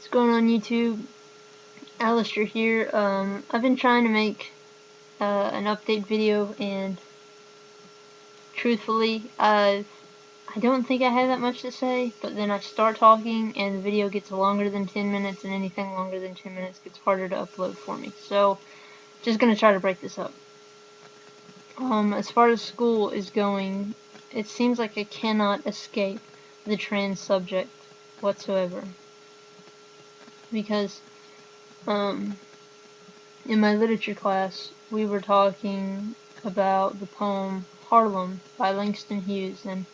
What's going on YouTube? Alistair here. I've been trying to make an update video, and truthfully, I don't think I have that much to say, but then I start talking and the video gets longer than 10 minutes, and anything longer than 10 minutes gets harder to upload for me. So, just gonna try to break this up. As far as school is going, it seems like I cannot escape the trans subject whatsoever. Because, in my literature class, we were talking about the poem Harlem by Langston Hughes, and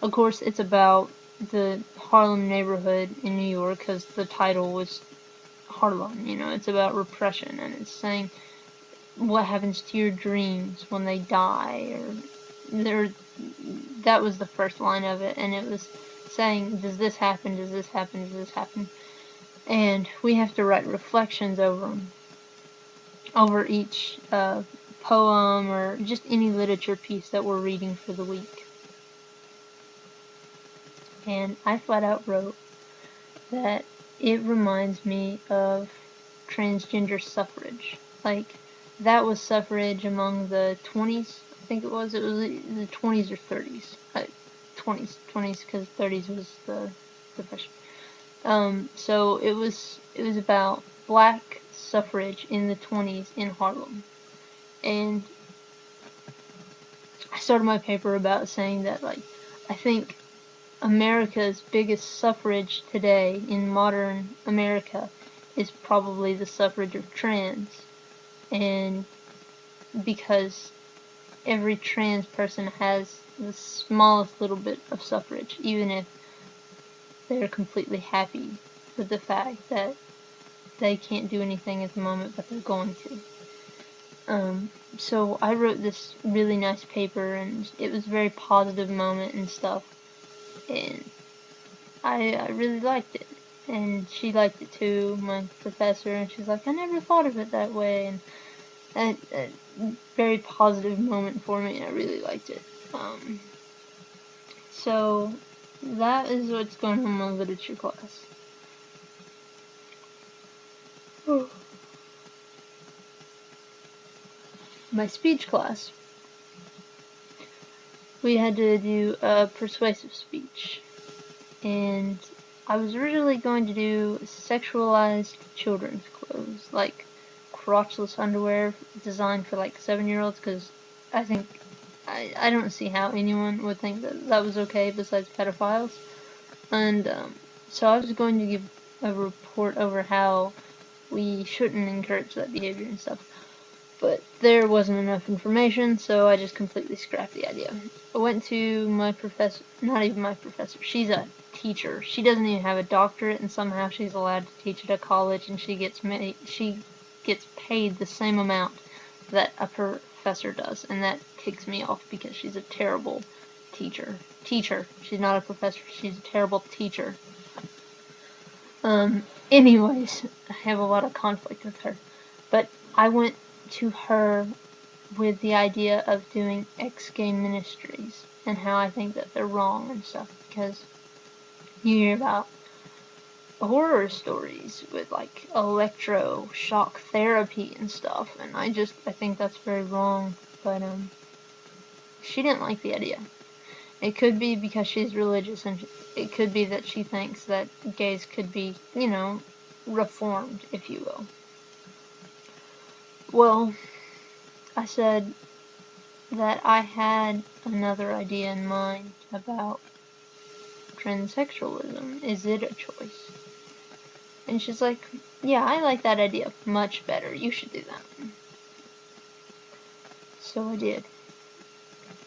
of course it's about the Harlem neighborhood in New York because the title was Harlem, it's about repression, and it's saying what happens to your dreams when they die, that was the first line of it, and it was saying, does this happen, does this happen, does this happen, and we have to write reflections over each poem or just any literature piece that we're reading for the week. And I flat out wrote that it reminds me of transgender suffrage. Like, that was suffrage among the 20s, I think it was the 20s or 30s. 20s, because 30s was the Depression. So it was about black suffrage in the 20s in Harlem. And I started my paper about saying that, I think America's biggest suffrage today in modern America is probably the suffrage of trans. And because every trans person has the smallest little bit of suffrage, even if they're completely happy with the fact that they can't do anything at the moment, but they're going to. So I wrote this really nice paper, and it was a very positive moment and stuff, and I really liked it, and she liked it too, my professor, and she's like, I never thought of it that way, and a very positive moment for me. I really liked it. So that is what's going on in my literature class. My speech class, we had to do a persuasive speech, and I was originally going to do sexualized children's clothes, like crotchless underwear designed for 7-year-olds, because I think I don't see how anyone would think that was okay besides pedophiles. And so I was going to give a report over how we shouldn't encourage that behavior and stuff. But there wasn't enough information, so I just completely scrapped the idea. I went to my professor, not even my professor, she's a teacher. She doesn't even have a doctorate, and somehow she's allowed to teach at a college, and she gets paid the same amount that a professor does, and that ticks me off because she's a terrible teacher. She's not a professor, she's a terrible teacher. Anyways, I have a lot of conflict with her. But I went to her with the idea of doing ex-gay ministries and how I think that they're wrong and stuff, because you hear about horror stories with electroshock therapy and stuff, and I think that's very wrong. But she didn't like the idea. It could be because she's religious, and it could be that she thinks that gays could be, reformed, if you will. Well, I said that I had another idea in mind about transsexualism. Is it a choice? And she's like, yeah, I like that idea much better. You should do that. So I did.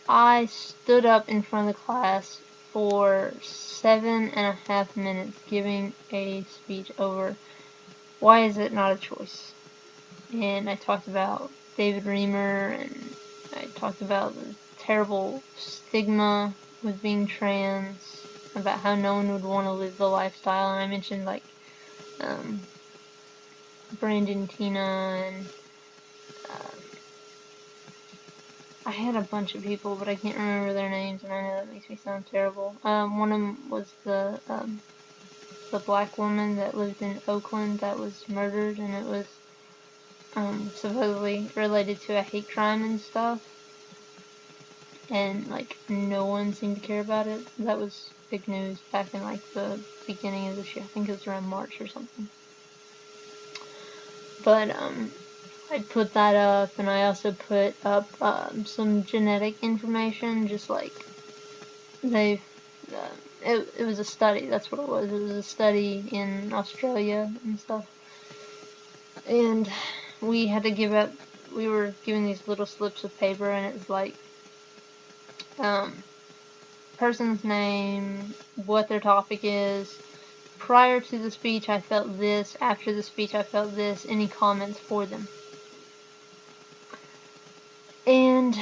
I stood up in front of the class for 7.5 minutes giving a speech over why is it not a choice. And I talked about David Reamer, and I talked about the terrible stigma with being trans, about how no one would want to live the lifestyle, and I mentioned Brandon, Tina, and I had a bunch of people, but I can't remember their names, and I know that makes me sound terrible. One of them was the the black woman that lived in Oakland that was murdered, and it was supposedly related to a hate crime and stuff, and like no one seemed to care about it. That was big news back in like the beginning of this year. I think it was around March or something. But I put that up, and I also put up some genetic information, just like they've. It was a study. That's what it was. It was a study in Australia and stuff, and we had to give up. We were given these little slips of paper, and it was like person's name, what their topic is. Prior to the speech, I felt this. After the speech, I felt this. Any comments for them? And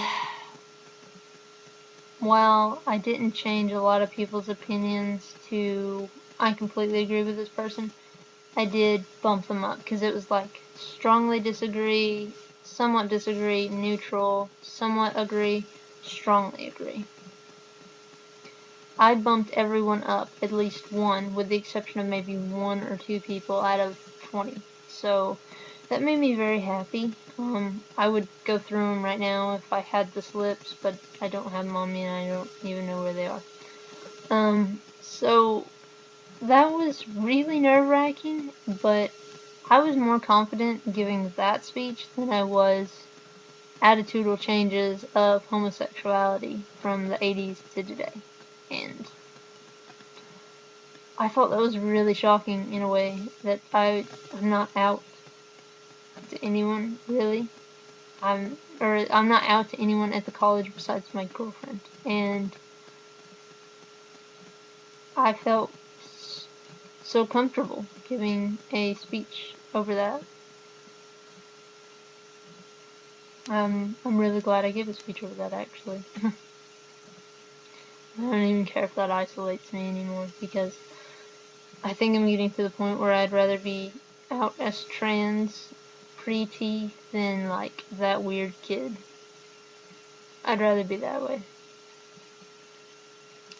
while I didn't change a lot of people's opinions to I completely agree with this person, I did bump them up because it was like strongly disagree, somewhat disagree, neutral, somewhat agree, strongly agree. I bumped everyone up at least one, with the exception of maybe 1 or 2 people out of 20. So that made me very happy. I would go through them right now if I had the slips, but I don't have them on me and I don't even know where they are. So that was really nerve-wracking, but I was more confident giving that speech than I was attitudinal changes of homosexuality from the 80s to today. And I thought that was really shocking in a way that I'm not out to anyone, really. I'm not out to anyone at the college besides my girlfriend. And I felt so comfortable giving a speech over that. I'm really glad I gave a speech over that, actually. I don't even care if that isolates me anymore, because I think I'm getting to the point where I'd rather be out as trans pre-T than like that weird kid. I'd rather be that way.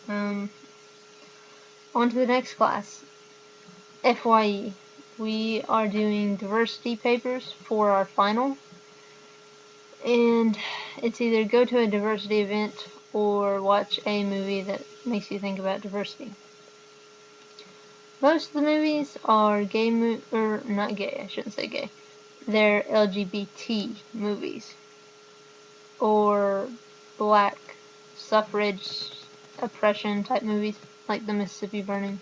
On to the next class. FYE. We are doing diversity papers for our final. And it's either go to a diversity event or watch a movie that makes you think about diversity. Most of the movies are gay, or not gay, I shouldn't say gay. They're LGBT movies. Or black suffrage oppression type movies, like the Mississippi Burning.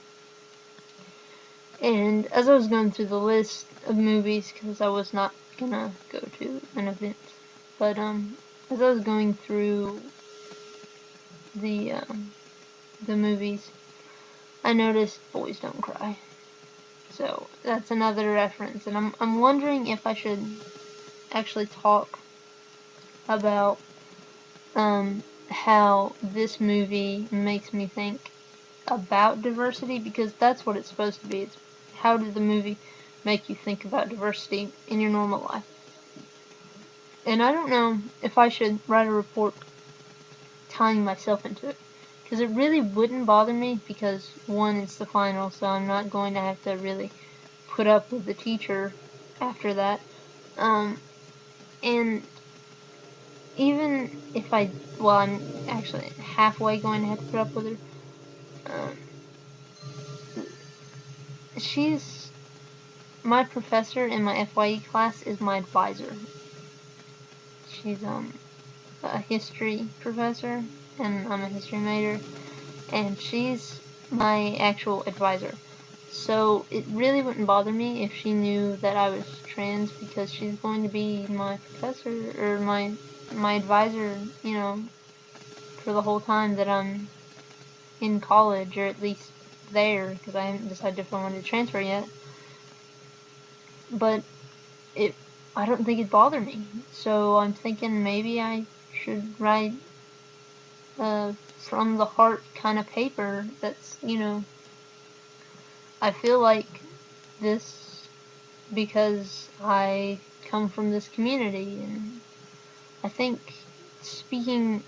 And as I was going through the list of movies, because I was not gonna go to an event, but as I was going through the movies, I noticed Boys Don't Cry. So that's another reference, and I'm wondering if I should actually talk about how this movie makes me think about diversity, because that's what it's supposed to be. It's how did the movie make you think about diversity in your normal life? And I don't know if I should write a report tying myself into it, because it really wouldn't bother me, because one, it's the final, so I'm not going to have to really put up with the teacher after that. And even if I'm actually halfway going to have to put up with her. She's my professor in my FYE class is my advisor. She's a history professor, and I'm a history major, and she's my actual advisor. So it really wouldn't bother me if she knew that I was trans, because she's going to be my professor, or my advisor, for the whole time that I'm in college, or at least there, because I haven't decided if I want to transfer yet. But I don't think it'd bother me. So I'm thinking maybe I should write from the heart kind of paper that's, I feel like this because I come from this community, and I think speaking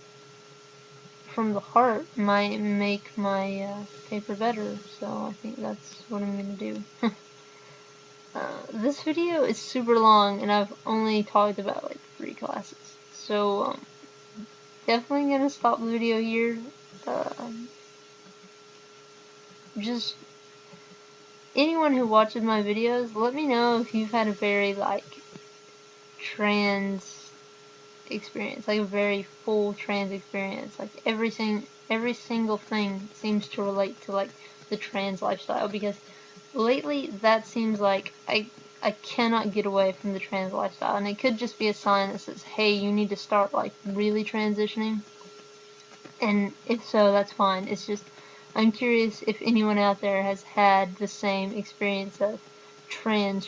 from the heart might make my paper better, so I think that's what I'm gonna do. This video is super long, and I've only talked about like 3 classes, so definitely gonna stop the video here. Just anyone who watches my videos, let me know if you've had a very like trans experience, like a very full trans experience. Like every single thing seems to relate to like the trans lifestyle, because lately that seems like I cannot get away from the trans lifestyle, and it could just be a sign that says, hey, you need to start like really transitioning. And if so, that's fine. It's just, I'm curious if anyone out there has had the same experience of trans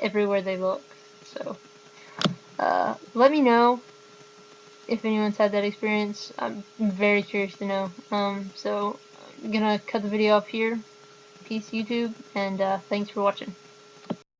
everywhere they look. So, let me know if anyone's had that experience. I'm very curious to know. So, I'm gonna cut the video off here. Peace, YouTube, and thanks for watching.